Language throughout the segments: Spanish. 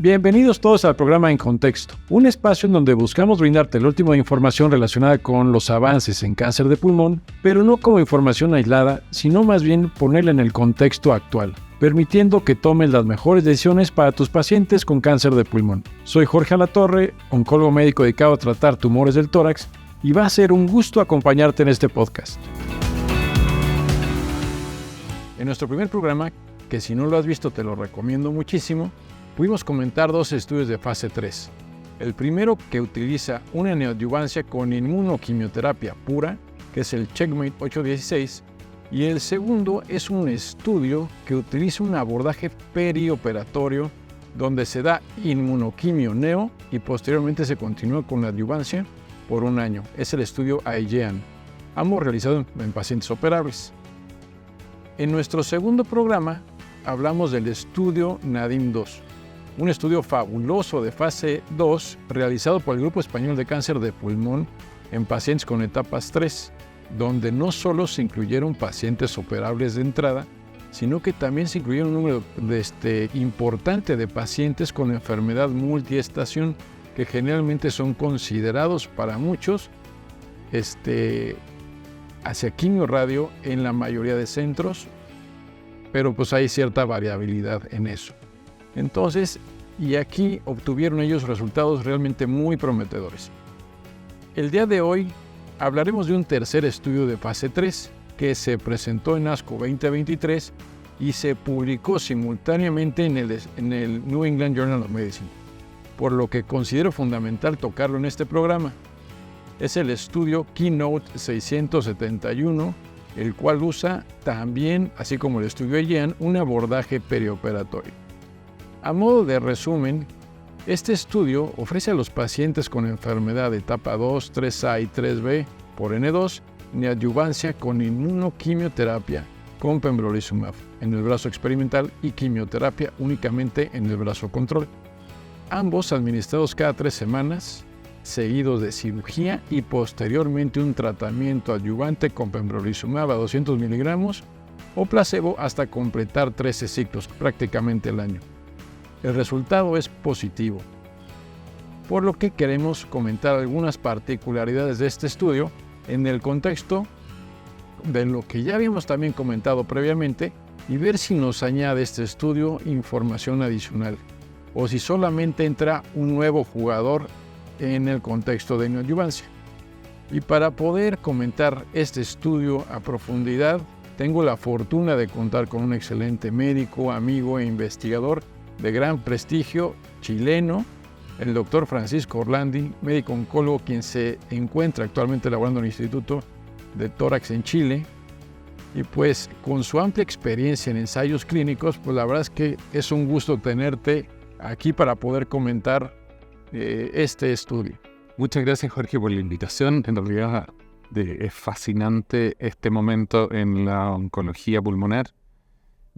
Bienvenidos todos al programa En Contexto, un espacio en donde buscamos brindarte la última información relacionada con los avances en cáncer de pulmón, pero no como información aislada, sino más bien ponerla en el contexto actual, permitiendo que tomes las mejores decisiones para tus pacientes con cáncer de pulmón. Soy Jorge Alatorre, oncólogo médico dedicado a tratar tumores del tórax, y va a ser un gusto acompañarte en este podcast. En nuestro primer programa, que si no lo has visto te lo recomiendo muchísimo, pudimos comentar dos estudios de fase 3. El primero, que utiliza una neoadyuvancia con inmunoquimioterapia pura, que es el CheckMate 816, y el segundo es un estudio que utiliza un abordaje perioperatorio donde se da inmunoquimio neo y posteriormente se continúa con la adyuvancia por un año. Es el estudio AEGEAN, ambos realizados en pacientes operables. En nuestro segundo programa hablamos del estudio NADIM-2, un estudio fabuloso de fase 2 realizado por el Grupo Español de Cáncer de Pulmón en pacientes con etapas 3, donde no solo se incluyeron pacientes operables de entrada, sino que también se incluyeron un número importante de pacientes con enfermedad multiestación, que generalmente son considerados para muchos hacia quimio-radio en la mayoría de centros, pero pues hay cierta variabilidad en eso. Entonces, y aquí obtuvieron ellos resultados realmente muy prometedores. El día de hoy hablaremos de un tercer estudio de fase 3 que se presentó en ASCO 2023 y se publicó simultáneamente en el New England Journal of Medicine, por lo que considero fundamental tocarlo en este programa. Es el estudio Keynote 671, el cual usa también, así como el estudio AEGEAN, un abordaje perioperatorio. A modo de resumen, este estudio ofrece a los pacientes con enfermedad de etapa 2, 3A y 3B por N2 neoadyuvancia con inmunoquimioterapia con pembrolizumab en el brazo experimental y quimioterapia únicamente en el brazo control. Ambos administrados cada 3 semanas, seguidos de cirugía y posteriormente un tratamiento adyuvante con pembrolizumab a 200 miligramos o placebo hasta completar 13 ciclos, prácticamente el año. El resultado es positivo, por lo que queremos comentar algunas particularidades de este estudio en el contexto de lo que ya habíamos también comentado previamente y ver si nos añade este estudio información adicional o si solamente entra un nuevo jugador en el contexto de neoadyuvancia. Y para poder comentar este estudio a profundidad, tengo la fortuna de contar con un excelente médico, amigo e investigador de gran prestigio chileno, el doctor Francisco Orlandi, médico oncólogo, quien se encuentra actualmente laborando en el Instituto de Tórax en Chile. Y pues con su amplia experiencia en ensayos clínicos, pues la verdad es que es un gusto tenerte aquí para poder comentar este estudio. Muchas gracias, Jorge, por la invitación. En realidad es fascinante este momento en la oncología pulmonar,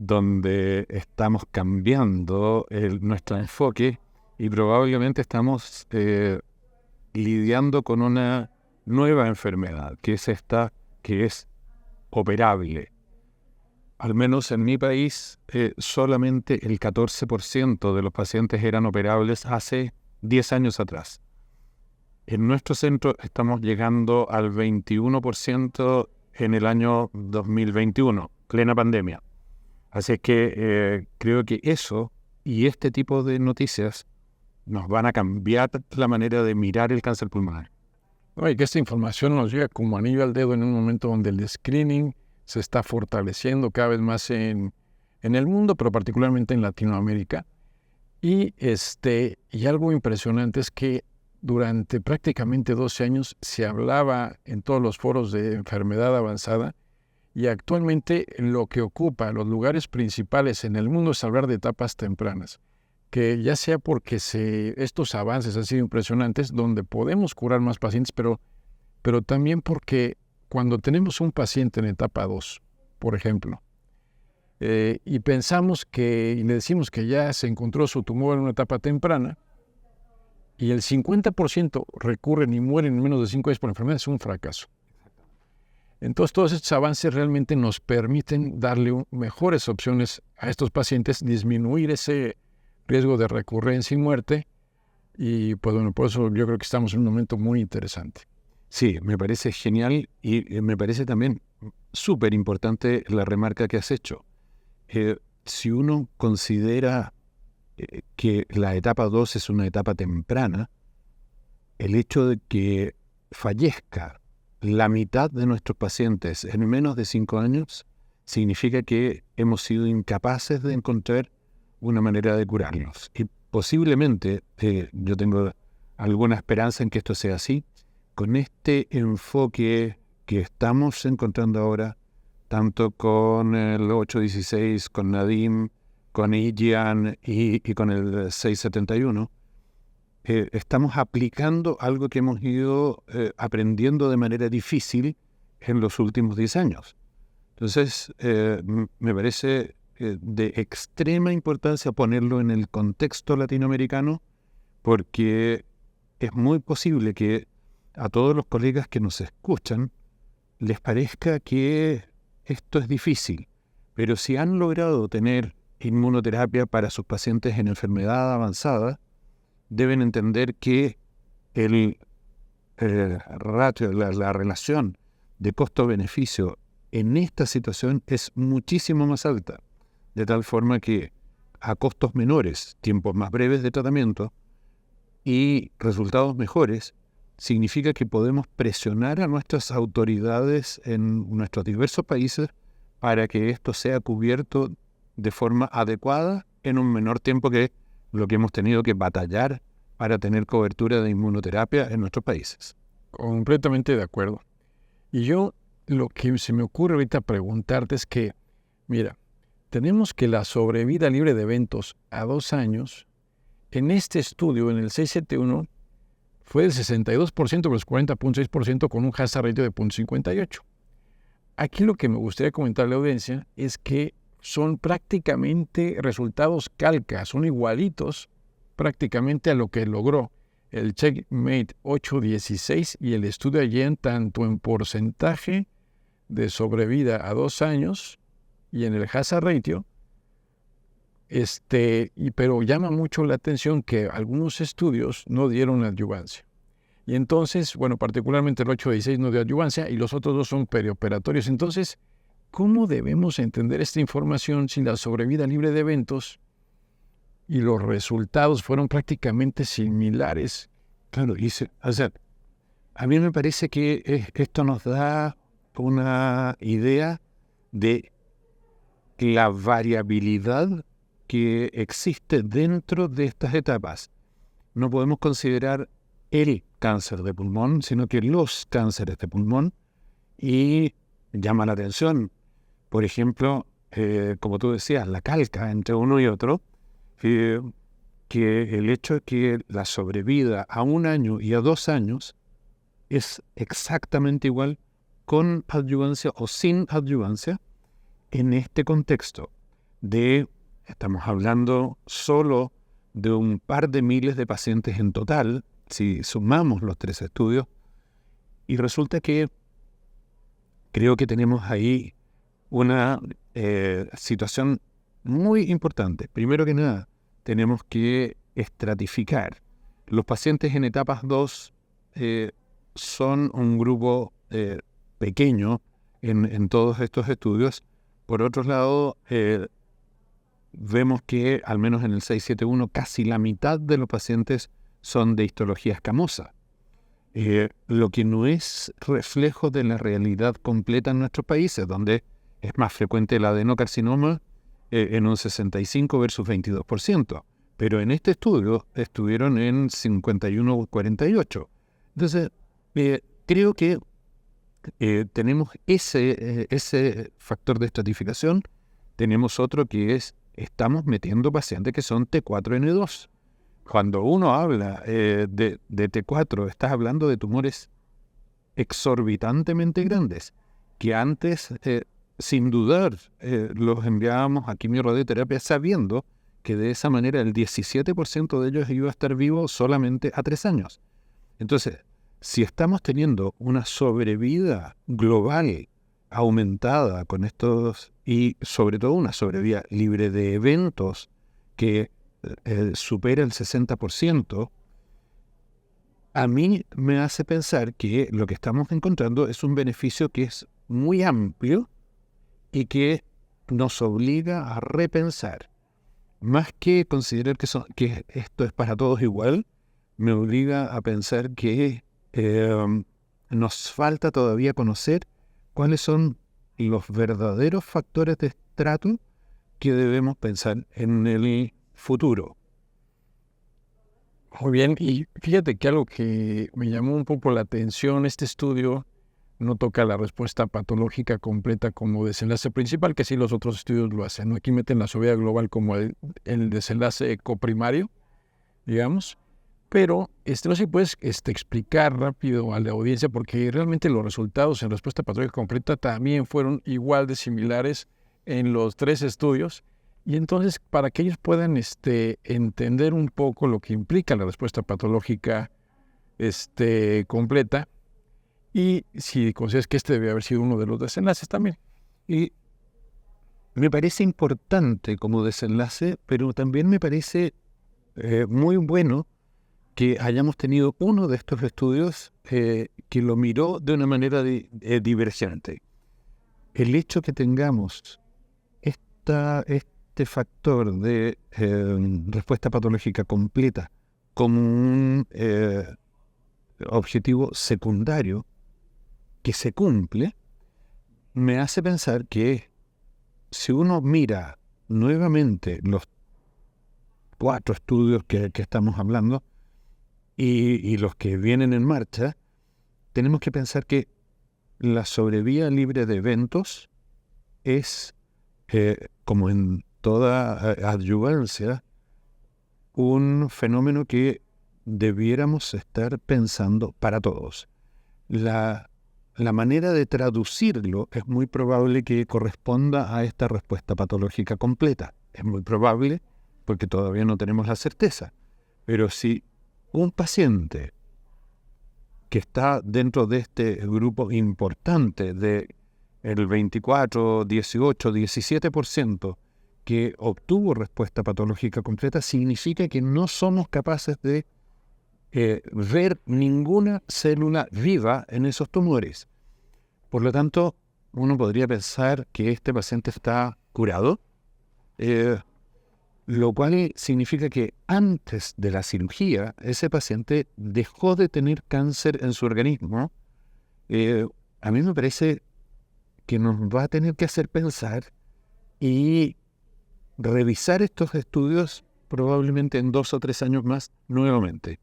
donde estamos cambiando nuestro enfoque y probablemente estamos lidiando con una nueva enfermedad, que es esta, que es operable. Al menos en mi país, solamente el 14% de los pacientes eran operables hace 10 años atrás. En nuestro centro estamos llegando al 21% en el año 2021, plena pandemia. Así que creo que eso y este tipo de noticias nos van a cambiar la manera de mirar el cáncer pulmonar. Y que esta información nos llega como anillo al dedo en un momento donde el screening se está fortaleciendo cada vez más en el mundo, pero particularmente en Latinoamérica. Y algo impresionante es que durante prácticamente 12 años se hablaba en todos los foros de enfermedad avanzada, y actualmente lo que ocupa los lugares principales en el mundo es hablar de etapas tempranas, que ya sea porque estos avances han sido impresionantes, donde podemos curar más pacientes, pero también porque cuando tenemos un paciente en etapa 2, por ejemplo, y pensamos y le decimos que ya se encontró su tumor en una etapa temprana, y el 50% recurren y mueren en menos de 5 años por enfermedad, es un fracaso. Entonces, todos estos avances realmente nos permiten darle mejores opciones a estos pacientes, disminuir ese riesgo de recurrencia y muerte. Y pues bueno, por eso yo creo que estamos en un momento muy interesante. Sí, me parece genial y me parece también súper importante la remarca que has hecho. Si uno considera que la etapa 2 es una etapa temprana, el hecho de que fallezca la mitad de nuestros pacientes en menos de 5 años significa que hemos sido incapaces de encontrar una manera de curarlos. Y posiblemente, yo tengo alguna esperanza en que esto sea así, con este enfoque que estamos encontrando ahora, tanto con el 816, con Nadim, con IGIAN y con el 671, estamos aplicando algo que hemos ido aprendiendo de manera difícil en los últimos 10 años. Entonces, me parece de extrema importancia ponerlo en el contexto latinoamericano, porque es muy posible que a todos los colegas que nos escuchan les parezca que esto es difícil, pero si han logrado tener inmunoterapia para sus pacientes en enfermedad avanzada, deben entender que el ratio, la relación de costo-beneficio en esta situación es muchísimo más alta, de tal forma que a costos menores, tiempos más breves de tratamiento y resultados mejores, significa que podemos presionar a nuestras autoridades en nuestros diversos países para que esto sea cubierto de forma adecuada en un menor tiempo que lo que hemos tenido que batallar para tener cobertura de inmunoterapia en nuestros países. Completamente de acuerdo. Y yo, lo que se me ocurre ahorita preguntarte es que, mira, tenemos que la sobrevida libre de eventos a 2 años, en este estudio, en el 671, fue del 62% versus 40.6% con un hazard ratio de 0.58. Aquí lo que me gustaría comentar a la audiencia es que son prácticamente resultados calca, son igualitos prácticamente a lo que logró el CheckMate 816 y el estudio IGIAN, tanto en porcentaje de sobrevida a 2 años y en el hazard ratio. Pero llama mucho la atención que algunos estudios no dieron adyuvancia. Y entonces, bueno, particularmente el 816 no dio adyuvancia y los otros 2 son perioperatorios. Entonces, ¿cómo debemos entender esta información si la sobrevida libre de eventos y los resultados fueron prácticamente similares? Claro, a mí me parece que esto nos da una idea de la variabilidad que existe dentro de estas etapas. No podemos considerar el cáncer de pulmón, sino que los cánceres de pulmón, y llama la atención, por ejemplo, como tú decías, la calca entre uno y otro, que el hecho de que la sobrevida a 1 año y a 2 años es exactamente igual con adyuvancia o sin adyuvancia en este contexto estamos hablando solo de un par de miles de pacientes en total, si sumamos los 3 estudios, y resulta que creo que tenemos ahí una situación muy importante. Primero que nada, tenemos que estratificar. Los pacientes en etapas 2 son un grupo pequeño en todos estos estudios. Por otro lado, vemos que, al menos en el 671, casi la mitad de los pacientes son de histología escamosa, lo que no es reflejo de la realidad completa en nuestros países, donde es más frecuente el adenocarcinoma en un 65 versus 22%, pero en este estudio estuvieron en 51-48. Entonces, creo que tenemos ese factor de estratificación. Tenemos otro que es, estamos metiendo pacientes que son T4N2. Cuando uno habla de T4, estás hablando de tumores exorbitantemente grandes, que antes, sin dudar, los enviábamos a quimio-radioterapia sabiendo que de esa manera el 17% de ellos iba a estar vivo solamente a 3 años. Entonces, si estamos teniendo una sobrevida global aumentada con estos, y sobre todo una sobrevida libre de eventos que supera el 60%, a mí me hace pensar que lo que estamos encontrando es un beneficio que es muy amplio y que nos obliga a repensar. Más que considerar que esto es para todos igual, me obliga a pensar que nos falta todavía conocer cuáles son los verdaderos factores de estrato que debemos pensar en el futuro. Muy bien, y fíjate que algo que me llamó un poco la atención, este estudio no toca la respuesta patológica completa como desenlace principal, que sí los otros estudios lo hacen, ¿no? Aquí meten la soberbia global como el desenlace coprimario, digamos, pero no sé si puedes explicar rápido a la audiencia, porque realmente los resultados en respuesta patológica completa también fueron igual de similares en los 3 estudios, y entonces para que ellos puedan entender un poco lo que implica la respuesta patológica completa, y si consideras que debe haber sido uno de los desenlaces también. Y me parece importante como desenlace, pero también me parece muy bueno que hayamos tenido uno de estos estudios que lo miró de una manera divergente. El hecho que tengamos este factor de respuesta patológica completa como un objetivo secundario que se cumple, me hace pensar que si uno mira nuevamente los 4 estudios que estamos hablando y los que vienen en marcha, tenemos que pensar que la sobrevía libre de eventos es, como en toda adyuvancia, un fenómeno que debiéramos estar pensando para todos. La manera de traducirlo es muy probable que corresponda a esta respuesta patológica completa. Es muy probable porque todavía no tenemos la certeza. Pero si un paciente que está dentro de este grupo importante de el 24, 18, 17% que obtuvo respuesta patológica completa, significa que no somos capaces de ver ninguna célula viva en esos tumores. Por lo tanto, uno podría pensar que este paciente está curado, lo cual significa que antes de la cirugía, ese paciente dejó de tener cáncer en su organismo. A mí me parece que nos va a tener que hacer pensar y revisar estos estudios probablemente en 2 o 3 años más nuevamente.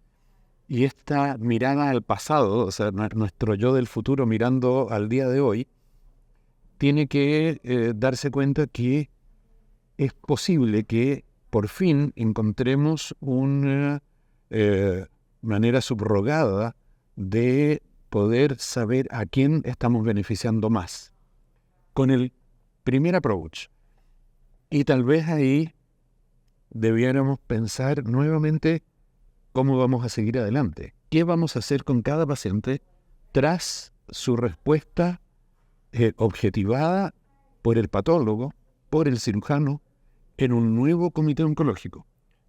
Y esta mirada al pasado, o sea, nuestro yo del futuro mirando al día de hoy, tiene que darse cuenta que es posible que por fin encontremos una manera subrogada de poder saber a quién estamos beneficiando más con el primer approach. Y tal vez ahí debiéramos pensar nuevamente cómo vamos a seguir adelante. ¿Qué vamos a hacer con cada paciente tras su respuesta objetivada por el patólogo, por el cirujano, en un nuevo comité oncológico?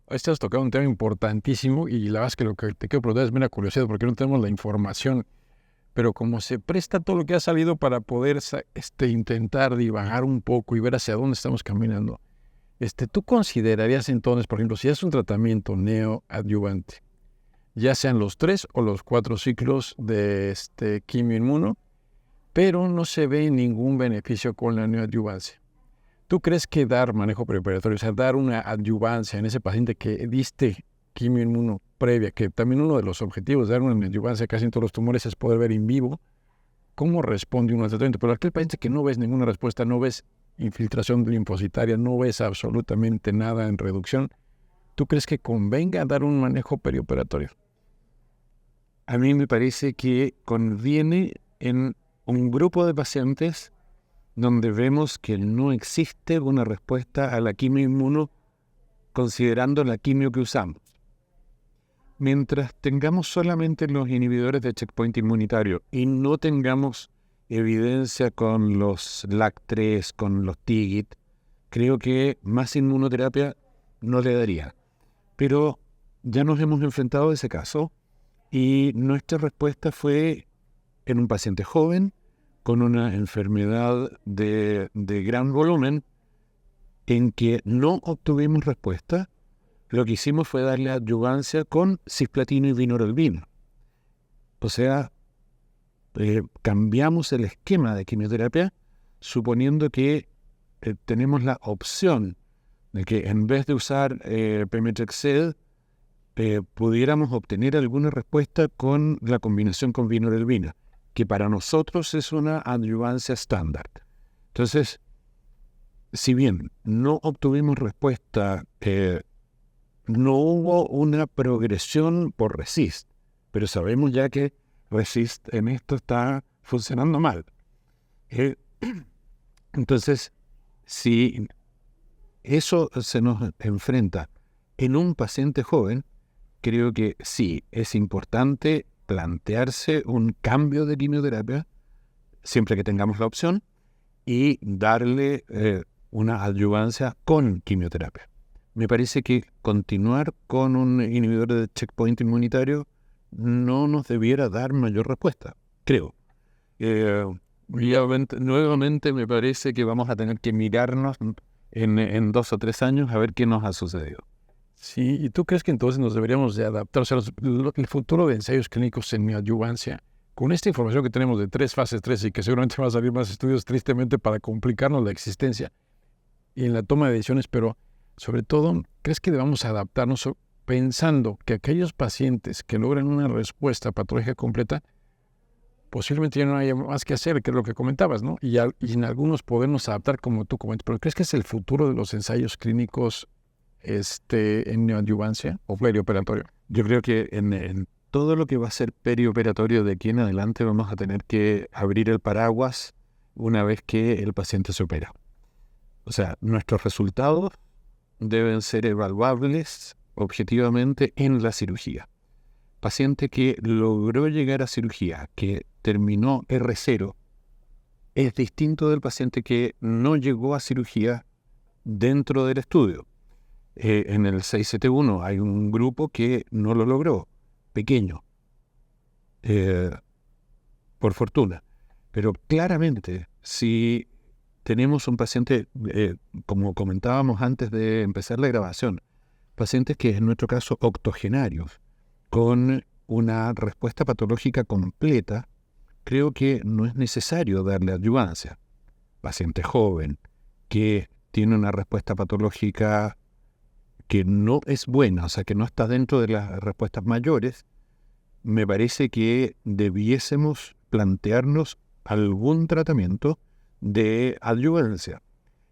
Has tocado un tema importantísimo y la verdad es que lo que te quiero preguntar es mera curiosidad porque no tenemos la información, pero como se presta todo lo que ha salido para poder intentar divagar un poco y ver hacia dónde estamos caminando, ¿tú considerarías entonces, por ejemplo, si es un tratamiento neoadyuvante, ya sean los 3 o los 4 ciclos de quimioinmuno, pero no se ve ningún beneficio con la neoadyuvancia? ¿Tú crees que dar manejo preoperatorio, o sea, dar una adyuvancia en ese paciente que diste quimioinmuno previa, que también uno de los objetivos de dar una adyuvancia casi en todos los tumores es poder ver in vivo cómo responde uno al tratamiento? Pero aquel paciente que no ves ninguna respuesta, no ves infiltración linfocitaria, no ves absolutamente nada en reducción, ¿tú crees que convenga dar un manejo perioperatorio? A mí me parece que conviene en un grupo de pacientes donde vemos que no existe una respuesta a la quimioinmuno considerando la quimio que usamos. Mientras tengamos solamente los inhibidores de checkpoint inmunitario y no tengamos evidencia con los LAG-3, con los TIGIT, creo que más inmunoterapia no le daría. Pero ya nos hemos enfrentado a ese caso y nuestra respuesta fue en un paciente joven con una enfermedad de gran volumen en que no obtuvimos respuesta. Lo que hicimos fue darle adyuvancia con cisplatino y vinorelbina. O sea, cambiamos el esquema de quimioterapia suponiendo que tenemos la opción de que en vez de usar pemetrexed, pudiéramos obtener alguna respuesta con la combinación con vinorelbina, que para nosotros es una adyuvancia estándar. Entonces, si bien no obtuvimos respuesta, no hubo una progresión por RECIST, pero sabemos ya que RECIST en esto está funcionando mal. Entonces, si eso se nos enfrenta en un paciente joven, creo que sí, es importante plantearse un cambio de quimioterapia, siempre que tengamos la opción, y darle una adyuvancia con quimioterapia. Me parece que continuar con un inhibidor de checkpoint inmunitario no nos debiera dar mayor respuesta, creo. Nuevamente me parece que vamos a tener que mirarnos en 2 o 3 años a ver qué nos ha sucedido. Sí, ¿y tú crees que entonces nos deberíamos de adaptar? O sea, el futuro de ensayos clínicos en neoadyuvancia, con esta información que tenemos de 3 fases 3 y que seguramente van a salir más estudios tristemente para complicarnos la existencia y en la toma de decisiones, pero sobre todo, ¿crees que debamos adaptarnos pensando que aquellos pacientes que logran una respuesta patológica completa, posiblemente ya no haya más que hacer, que es lo que comentabas, ¿no? Y en algunos podernos adaptar como tú comentas, pero ¿crees que es el futuro de los ensayos clínicos en neoadyuvancia o perioperatorio? Yo creo que en todo lo que va a ser perioperatorio de aquí en adelante vamos a tener que abrir el paraguas una vez que el paciente se opera. O sea, nuestros resultados deben ser evaluables objetivamente en la cirugía. Paciente que logró llegar a cirugía, que terminó R0, es distinto del paciente que no llegó a cirugía dentro del estudio. En el 671 hay un grupo que no lo logró, pequeño, por fortuna. Pero claramente, si tenemos un paciente, como comentábamos antes de empezar la grabación, pacientes que en nuestro caso octogenarios, con una respuesta patológica completa, creo que no es necesario darle adyuvancia. Paciente joven que tiene una respuesta patológica que no es buena, o sea, que no está dentro de las respuestas mayores, me parece que debiésemos plantearnos algún tratamiento de adyuvancia.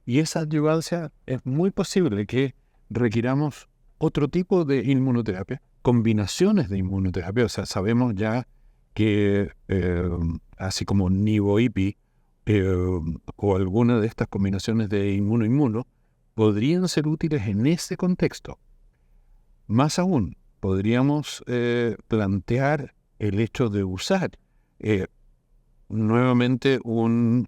Y esa adyuvancia es muy posible que requiramos otro tipo de inmunoterapia, combinaciones de inmunoterapia. O sea, sabemos ya que así como nivo-ipi o alguna de estas combinaciones de inmuno-inmuno podrían ser útiles en ese contexto. Más aún, podríamos plantear el hecho de usar nuevamente un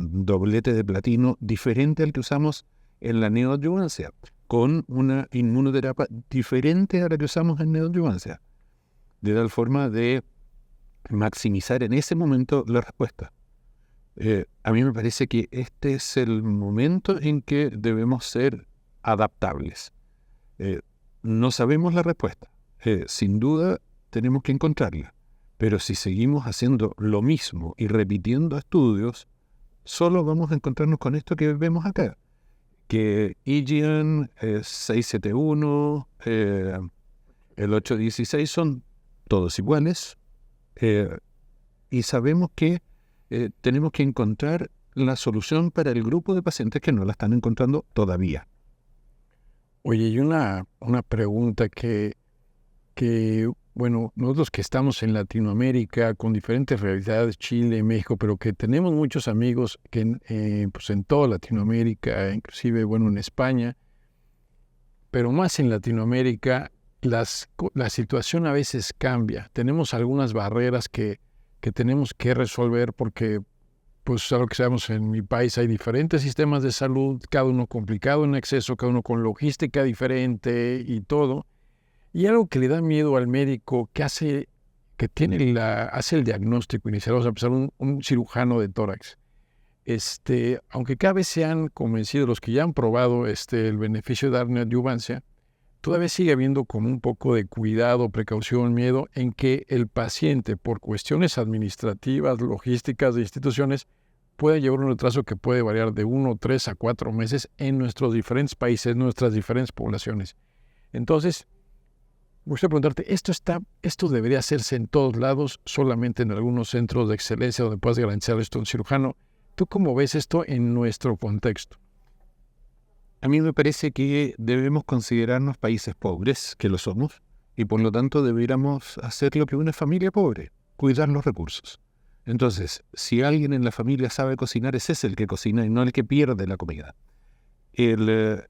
doblete de platino diferente al que usamos en la neoadyuvancia, con una inmunoterapia diferente a la que usamos en neoadyuvancia, de tal forma de maximizar en ese momento la respuesta. A mí me parece que este es el momento en que debemos ser adaptables. No sabemos la respuesta. Sin duda tenemos que encontrarla. Pero si seguimos haciendo lo mismo y repitiendo estudios, solo vamos a encontrarnos con esto que vemos acá. Que IGN, 671, el 816 son todos iguales. Y sabemos que tenemos que encontrar la solución para el grupo de pacientes que no la están encontrando todavía. Oye, y una pregunta que, bueno, nosotros que estamos en Latinoamérica con diferentes realidades, Chile, México, pero que tenemos muchos amigos que pues en toda Latinoamérica, inclusive, bueno, en España, pero más en Latinoamérica, la situación a veces cambia. Tenemos algunas barreras que tenemos que resolver porque pues a lo que sabemos en mi país hay diferentes sistemas de salud, cada uno complicado en acceso, cada uno con logística diferente y todo. Y algo que le da miedo al médico que hace el diagnóstico inicial, vamos a empezar un cirujano de tórax. Aunque cada vez se han convencido los que ya han probado el beneficio de dar neoadyuvancia, todavía sigue habiendo como un poco de cuidado, precaución, miedo en que el paciente, por cuestiones administrativas, logísticas de instituciones, pueda llevar un retraso que puede variar de 1, 3 a 4 meses en nuestros diferentes países, nuestras diferentes poblaciones. Entonces, me gustaría preguntarte, ¿esto debería hacerse en todos lados, solamente en algunos centros de excelencia donde puedas garantizar esto a un cirujano? ¿Tú cómo ves esto en nuestro contexto? A mí me parece que debemos considerarnos países pobres, que lo somos, y por lo tanto debiéramos hacer lo que una familia pobre, cuidar los recursos. Entonces, si alguien en la familia sabe cocinar, ese es el que cocina y no el que pierde la comida. El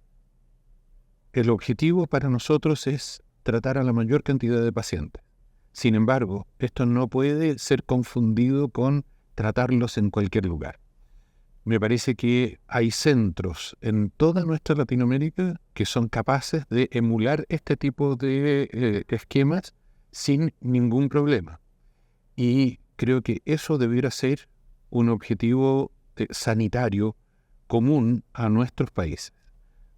objetivo para nosotros es tratar a la mayor cantidad de pacientes. Sin embargo, esto no puede ser confundido con tratarlos en cualquier lugar. Me parece que hay centros en toda nuestra Latinoamérica que son capaces de emular este tipo de esquemas sin ningún problema. Y creo que eso debiera ser un objetivo sanitario común a nuestros países.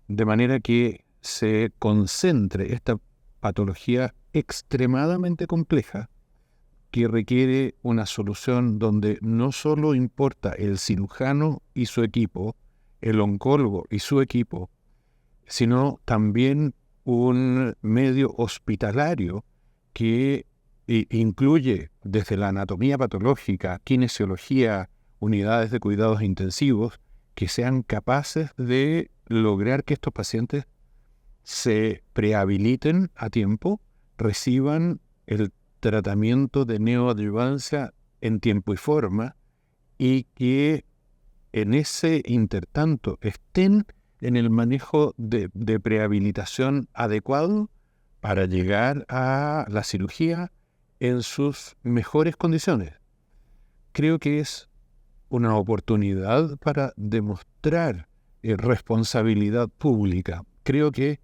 De manera que se concentre esta patología extremadamente compleja que requiere una solución donde no solo importa el cirujano y su equipo, el oncólogo y su equipo, sino también un medio hospitalario que incluye desde la anatomía patológica, kinesiología, unidades de cuidados intensivos, que sean capaces de lograr que estos pacientes se prehabiliten a tiempo, reciban el tratamiento de neoadyuvancia en tiempo y forma y que en ese intertanto estén en el manejo de prehabilitación adecuado para llegar a la cirugía en sus mejores condiciones. Creo que es una oportunidad para demostrar responsabilidad pública. Creo que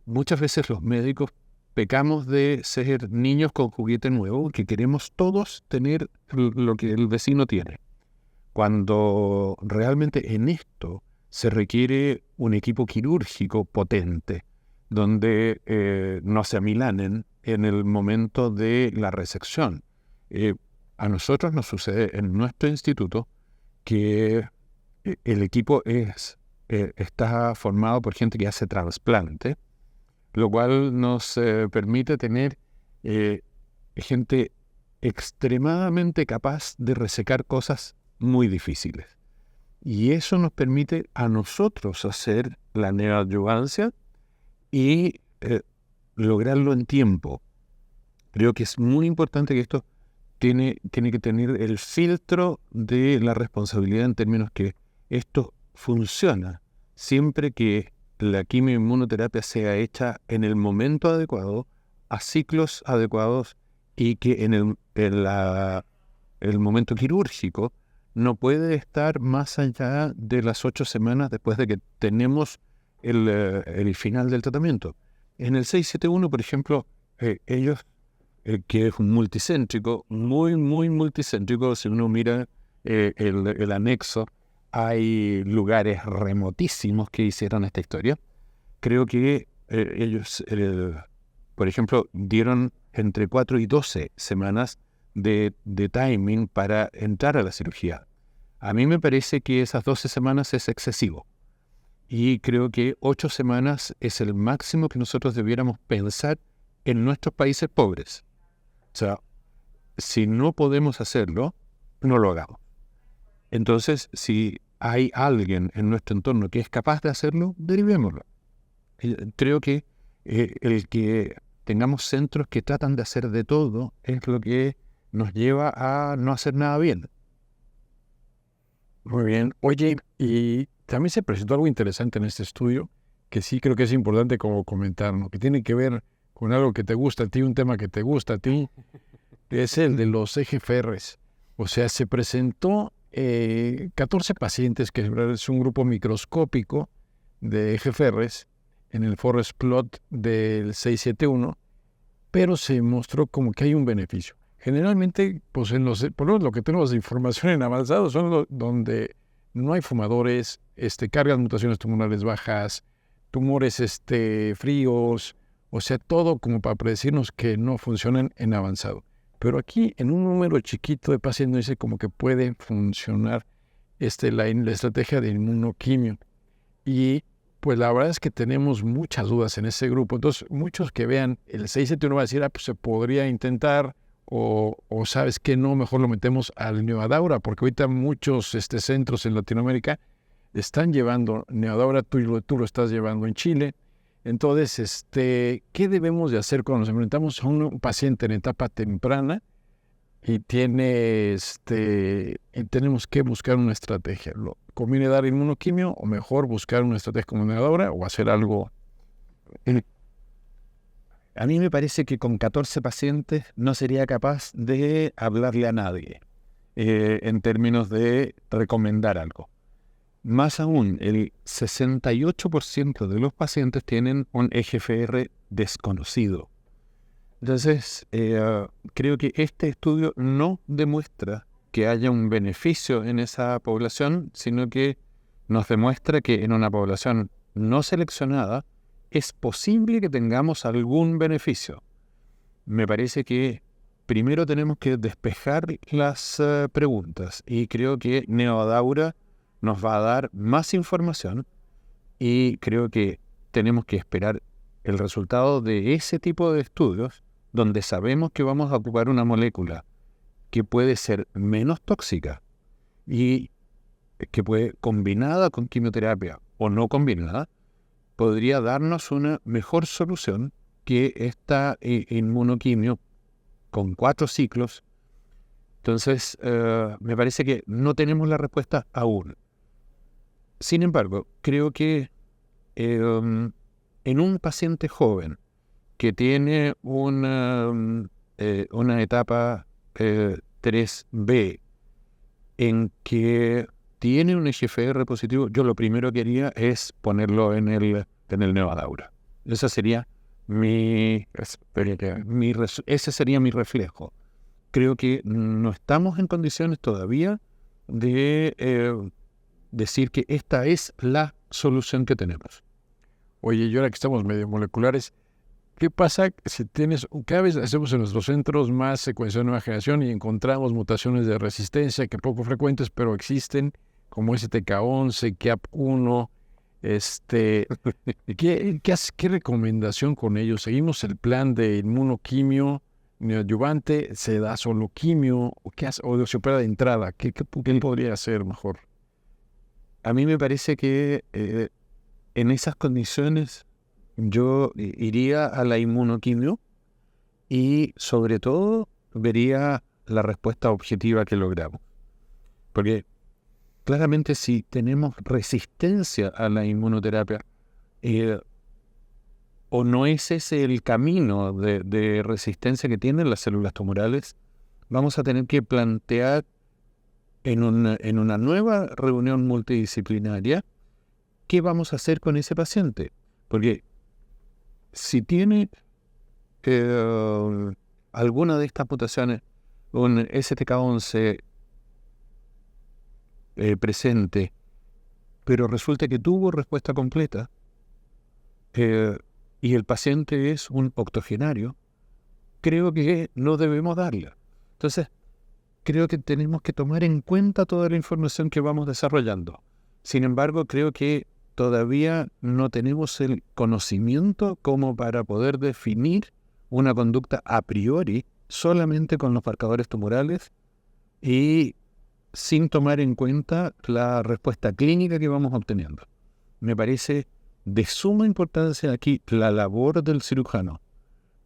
muchas veces los médicos pecamos de ser niños con juguete nuevo, que queremos todos tener lo que el vecino tiene. Cuando realmente en esto se requiere un equipo quirúrgico potente, donde no se amilanen en el momento de la resección. A nosotros nos sucede en nuestro instituto que el equipo está formado por gente que hace trasplante, lo cual nos permite tener gente extremadamente capaz de resecar cosas muy difíciles. Y eso nos permite a nosotros hacer la neoadyuvancia y lograrlo en tiempo. Creo que es muy importante que esto tiene que tener el filtro de la responsabilidad en términos que esto funciona siempre que la quimioinmunoterapia sea hecha en el momento adecuado, a ciclos adecuados y que en el momento quirúrgico no puede estar más allá de las 8 semanas después de que tenemos el final del tratamiento. En el 671, por ejemplo, ellos, que es un multicéntrico, muy multicéntrico, si uno mira el anexo, hay lugares remotísimos que hicieron esta historia. Creo que ellos, por ejemplo, dieron entre 4 y 12 semanas de timing para entrar a la cirugía. A mí me parece que esas 12 semanas es excesivo. Y creo que 8 semanas es el máximo que nosotros debiéramos pensar en nuestros países pobres. O sea, si no podemos hacerlo, no lo hagamos. Entonces, si hay alguien en nuestro entorno que es capaz de hacerlo, derivémoslo. Creo que el que tengamos centros que tratan de hacer de todo es lo que nos lleva a no hacer nada bien. Muy bien. Oye, y también se presentó algo interesante en este estudio, que sí creo que es importante como comentar, ¿no? Que tiene que ver con algo que te gusta a ti, un tema que te gusta a ti, que es el de los EGFRs. O sea, se presentó 14 pacientes, que es un grupo microscópico de EGFRs en el forest plot del 671, pero se mostró como que hay un beneficio. Generalmente, pues por lo que tenemos de información en avanzado son donde no hay fumadores, cargas mutaciones tumorales bajas, tumores fríos, o sea, todo como para predecirnos que no funcionan en avanzado. Pero aquí, en un número chiquito de pacientes, dice como que puede funcionar la estrategia de inmunoquimio. Y pues la verdad es que tenemos muchas dudas en ese grupo. Entonces, muchos que vean el 671 van a decir, pues se podría intentar, o sabes que no, mejor lo metemos al Neoadaura, porque ahorita muchos centros en Latinoamérica están llevando Neoadaura, tú lo estás llevando en Chile. Entonces, ¿qué debemos de hacer cuando nos enfrentamos a un paciente en etapa temprana y y tenemos que buscar una estrategia? ¿Conviene dar inmunoquimio o mejor buscar una estrategia como Neoadaura o hacer algo? A mí me parece que con 14 pacientes no sería capaz de hablarle a nadie en términos de recomendar algo. Más aún, el 68% de los pacientes tienen un EGFR desconocido. Entonces, creo que este estudio no demuestra que haya un beneficio en esa población, sino que nos demuestra que en una población no seleccionada es posible que tengamos algún beneficio. Me parece que primero tenemos que despejar las preguntas y creo que Neoadaura nos va a dar más información y creo que tenemos que esperar el resultado de ese tipo de estudios donde sabemos que vamos a ocupar una molécula que puede ser menos tóxica y que puede, combinada con quimioterapia o no combinada, podría darnos una mejor solución que esta inmunoquimio con 4 ciclos. Entonces, me parece que no tenemos la respuesta aún. Sin embargo, creo que en un paciente joven que tiene una etapa 3B en que tiene un EGFR positivo, yo lo primero que haría es ponerlo en el Neoadaura. Ese sería ese sería mi reflejo. Creo que no estamos en condiciones todavía de decir que esta es la solución que tenemos. Oye, y ahora que estamos medio moleculares, ¿qué pasa si cada vez hacemos en nuestros centros más secuenciación de nueva generación y encontramos mutaciones de resistencia que poco frecuentes, pero existen, como STK11, KEAP1, ¿qué recomendación con ellos? ¿Seguimos el plan de inmunoquimio neoadyuvante? ¿Se da solo quimio? ¿O se opera de entrada? ¿Qué podría ser mejor? A mí me parece que en esas condiciones yo iría a la inmunoquimio y sobre todo vería la respuesta objetiva que logramos. Porque claramente si tenemos resistencia a la inmunoterapia o no es ese el camino de resistencia que tienen las células tumorales, vamos a tener que plantear en una nueva reunión multidisciplinaria qué vamos a hacer con ese paciente. Porque si tiene alguna de estas mutaciones, un STK11 presente, pero resulta que tuvo respuesta completa y el paciente es un octogenario, creo que no debemos darla. Entonces, creo que tenemos que tomar en cuenta toda la información que vamos desarrollando. Sin embargo, creo que todavía no tenemos el conocimiento como para poder definir una conducta a priori solamente con los marcadores tumorales y sin tomar en cuenta la respuesta clínica que vamos obteniendo. Me parece de suma importancia aquí la labor del cirujano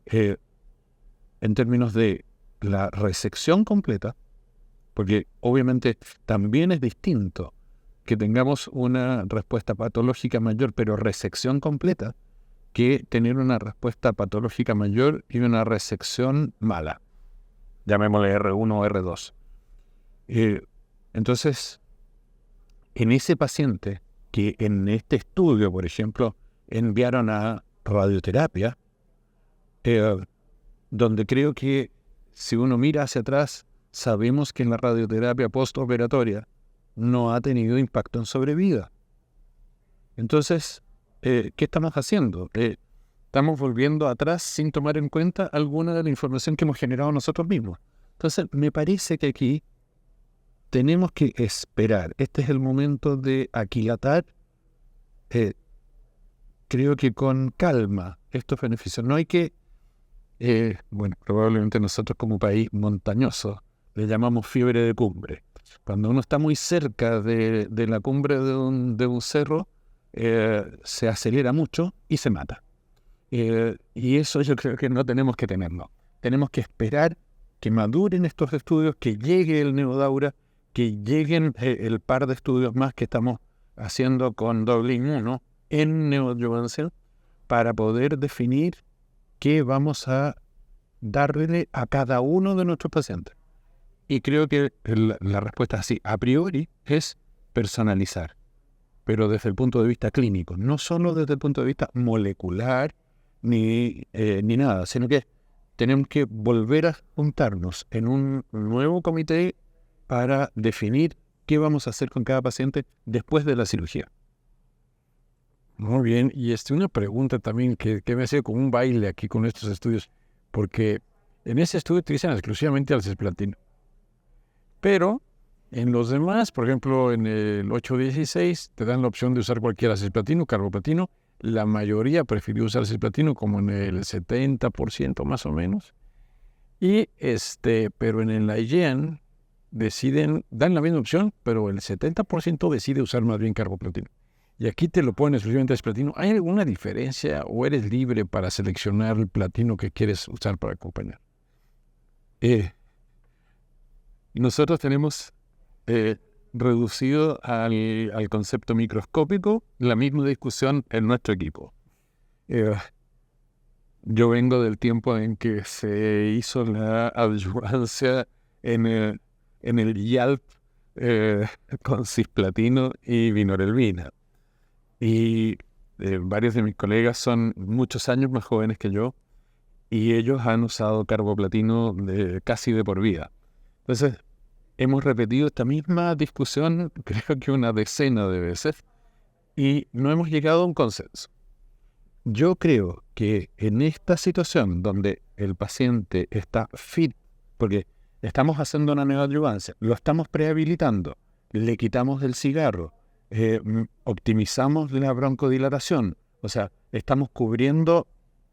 en términos de la resección completa, porque obviamente también es distinto que tengamos una respuesta patológica mayor, pero resección completa, que tener una respuesta patológica mayor y una resección mala. Llamémosle R1 o R2. Entonces, en ese paciente que en este estudio, por ejemplo, enviaron a radioterapia, donde creo que si uno mira hacia atrás, sabemos que en la radioterapia postoperatoria no ha tenido impacto en sobrevida. Entonces, ¿qué estamos haciendo? Estamos volviendo atrás sin tomar en cuenta alguna de la información que hemos generado nosotros mismos. Entonces, me parece que aquí tenemos que esperar. Este es el momento de aquilatar, creo que con calma, estos beneficios. No hay que, probablemente nosotros como país montañoso le llamamos fiebre de cumbre. Cuando uno está muy cerca de la cumbre de un cerro, se acelera mucho y se mata. Y eso yo creo que no tenemos que tenerlo. Tenemos que esperar que maduren estos estudios, que llegue el Neodaura, que lleguen el par de estudios más que estamos haciendo con Dublin-1 en neoadyuvancia para poder definir qué vamos a darle a cada uno de nuestros pacientes. Y creo que la respuesta así, a priori, es personalizar, pero desde el punto de vista clínico, no solo desde el punto de vista molecular ni nada, sino que tenemos que volver a juntarnos en un nuevo comité para definir qué vamos a hacer con cada paciente después de la cirugía. Muy bien, y una pregunta también que me ha sido como un baile aquí con estos estudios, porque en ese estudio utilizan exclusivamente al cisplatino, pero en los demás, por ejemplo, en el 816 te dan la opción de usar cualquiera, cisplatino, carboplatino. La mayoría prefirió usar cisplatino, como en el 70% más o menos. Y pero en el IgAN dan la misma opción, pero el 70% decide usar más bien carboplatino. Y aquí te lo ponen exclusivamente a cisplatino. ¿Hay alguna diferencia o eres libre para seleccionar el platino que quieres usar para acompañar? Nosotros tenemos reducido al concepto microscópico la misma discusión en nuestro equipo. Yo vengo del tiempo en que se hizo la adyuvancia en el YALP con cisplatino y vinorelbina. Y varios de mis colegas son muchos años más jóvenes que yo y ellos han usado carboplatino casi de por vida. Entonces, hemos repetido esta misma discusión creo que una decena de veces y no hemos llegado a un consenso. Yo creo que en esta situación donde el paciente está fit, porque estamos haciendo una neoadyuvancia, lo estamos prehabilitando, le quitamos el cigarro, optimizamos la broncodilatación, o sea, estamos cubriendo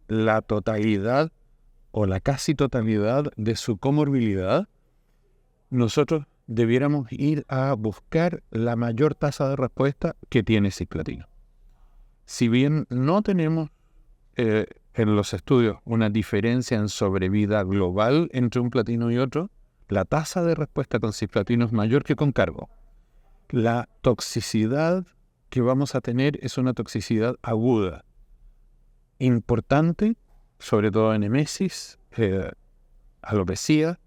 la totalidad o la casi totalidad de su comorbilidad, nosotros debiéramos ir a buscar la mayor tasa de respuesta que tiene cisplatino. Si bien no tenemos en los estudios una diferencia en sobrevida global entre un platino y otro, la tasa de respuesta con cisplatino es mayor que con carbo. La toxicidad que vamos a tener es una toxicidad aguda, importante, sobre todo en emesis, alopecia,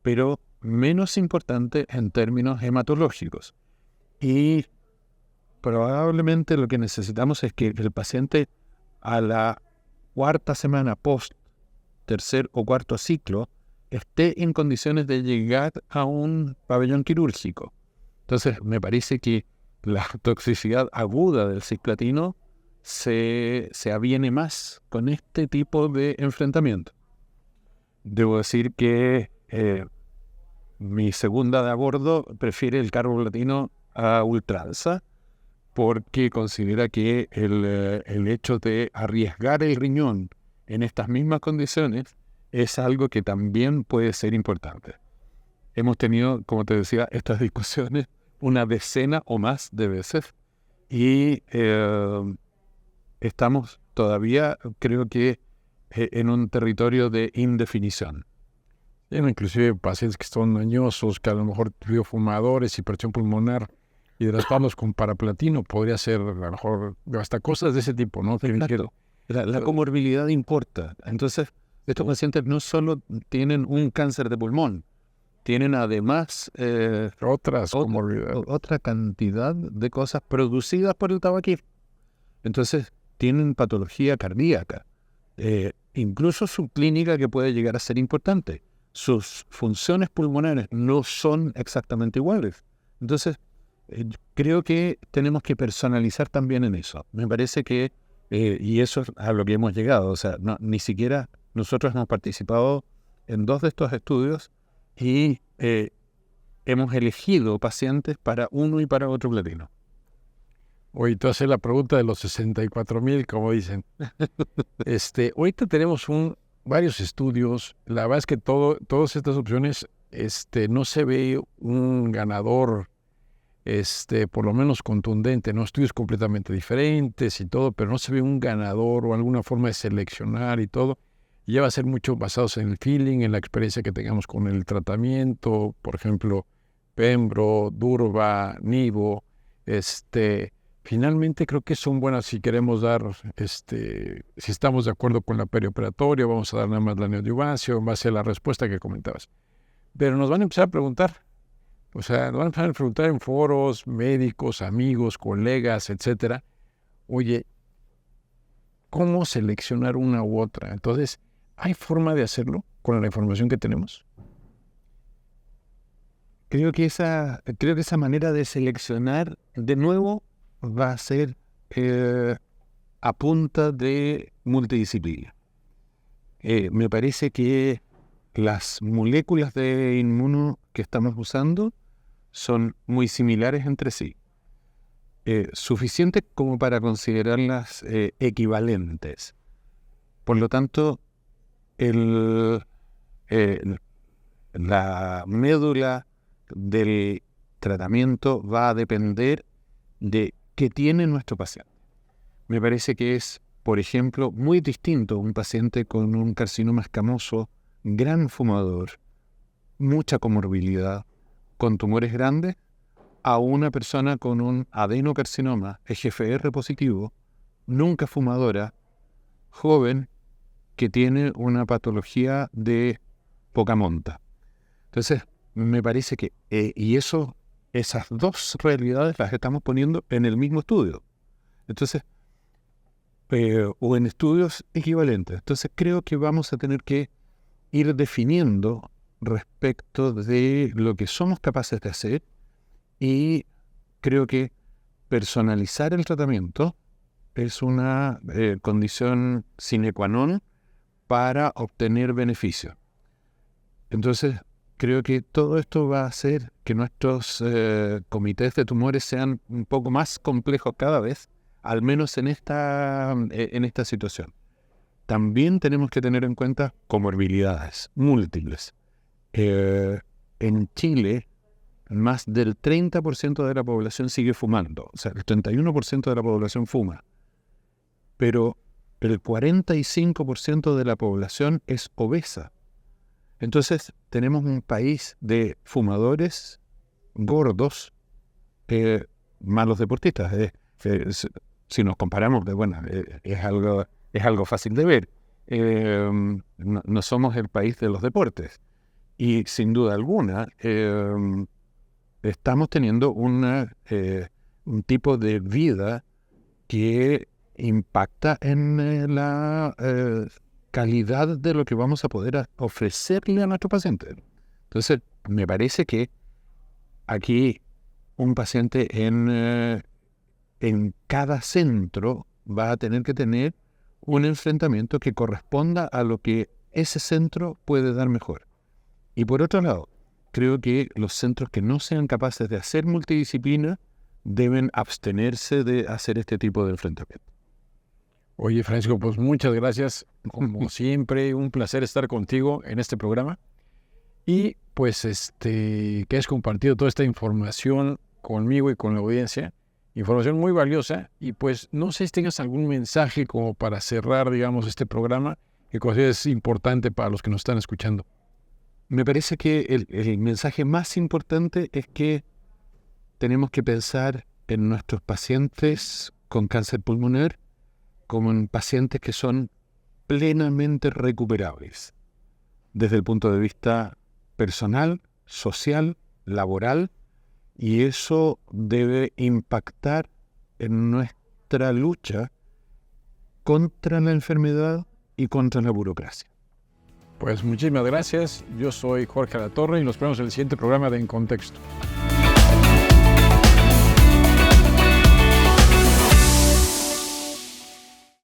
pero menos importante en términos hematológicos. Y probablemente lo que necesitamos es que el paciente a la cuarta semana post tercer o cuarto ciclo esté en condiciones de llegar a un pabellón quirúrgico. Entonces me parece que la toxicidad aguda del cisplatino se aviene más con este tipo de enfrentamiento. Debo decir que mi segunda de a bordo prefiere el carboplatino a ultranza porque considera que el hecho de arriesgar el riñón en estas mismas condiciones es algo que también puede ser importante. Hemos tenido, como te decía, estas discusiones una decena o más de veces y estamos todavía, creo que, en un territorio de indefinición. Inclusive pacientes que son dañosos, que a lo mejor fumadores, hipertensión pulmonar, hidratarlos con paraplatino podría ser a lo mejor hasta cosas de ese tipo, ¿no? Exacto. La comorbilidad importa. Entonces, estos pacientes no solo tienen un cáncer de pulmón, tienen además Otras comorbilidades. otra cantidad de cosas producidas por el tabaquismo. Entonces, tienen patología cardíaca, incluso subclínica que puede llegar a ser importante. Sus funciones pulmonares no son exactamente iguales. Entonces, creo que tenemos que personalizar también en eso. Me parece que, y eso es a lo que hemos llegado, o sea, ni siquiera nosotros hemos participado en 2 de estos estudios y hemos elegido pacientes para uno y para otro platino. Oye, tú haces la pregunta de los 64,000, como dicen. Ahorita tenemos varios estudios. La verdad es que todas estas opciones, no se ve un ganador, por lo menos contundente, ¿no? Estudios completamente diferentes y todo, pero no se ve un ganador o alguna forma de seleccionar y todo. Y ya va a ser mucho basados en el feeling, en la experiencia que tengamos con el tratamiento, por ejemplo, Pembro, Durva, Nivo, Finalmente creo que son buenas si queremos dar, si estamos de acuerdo con la perioperatoria, vamos a dar nada más la neoadyuvancia en base a la respuesta que comentabas. Pero nos van a empezar a preguntar, nos van a empezar a preguntar en foros, médicos, amigos, colegas, etcétera. Oye, ¿cómo seleccionar una u otra? Entonces, ¿hay forma de hacerlo con la información que tenemos? Creo que esa manera de seleccionar, de nuevo, va a ser a punta de multidisciplina. Me parece que las moléculas de inmuno que estamos usando son muy similares entre sí. Suficiente como para considerarlas equivalentes. Por lo tanto, la médula del tratamiento va a depender de qué tiene nuestro paciente. Me parece que es, por ejemplo, muy distinto un paciente con un carcinoma escamoso, gran fumador, mucha comorbilidad, con tumores grandes, a una persona con un adenocarcinoma, EGFR positivo, nunca fumadora, joven, que tiene una patología de poca monta. Entonces, me parece que, esas 2 realidades las estamos poniendo en el mismo estudio. Entonces, o en estudios equivalentes. Entonces, creo que vamos a tener que ir definiendo respecto de lo que somos capaces de hacer, y creo que personalizar el tratamiento es una condición sine qua non para obtener beneficio. Entonces, creo que todo esto va a hacer que nuestros comités de tumores sean un poco más complejos cada vez, al menos en esta situación. También tenemos que tener en cuenta comorbilidades múltiples. En Chile, más del 30% de la población sigue fumando. O sea, el 31% de la población fuma. Pero el 45% de la población es obesa. Entonces, tenemos un país de fumadores gordos, malos deportistas. Si nos comparamos, es algo fácil de ver. No somos el país de los deportes. Y sin duda alguna, estamos teniendo un tipo de vida que impacta en la calidad de lo que vamos a poder ofrecerle a nuestro paciente. Entonces, me parece que aquí un paciente en cada centro va a tener que tener un enfrentamiento que corresponda a lo que ese centro puede dar mejor. Y por otro lado, creo que los centros que no sean capaces de hacer multidisciplina deben abstenerse de hacer este tipo de enfrentamiento. Oye, Francisco, pues muchas gracias. Como siempre, un placer estar contigo en este programa. Y pues que has compartido toda esta información conmigo y con la audiencia. Información muy valiosa. Y pues no sé si tengas algún mensaje como para cerrar, digamos, este programa que consideres importante para los que nos están escuchando. Me parece que el mensaje más importante es que tenemos que pensar en nuestros pacientes con cáncer pulmonar como en pacientes que son plenamente recuperables desde el punto de vista personal, social, laboral, y eso debe impactar en nuestra lucha contra la enfermedad y contra la burocracia. Pues muchísimas gracias. Yo soy Jorge Alatorre y nos vemos en el siguiente programa de En Contexto.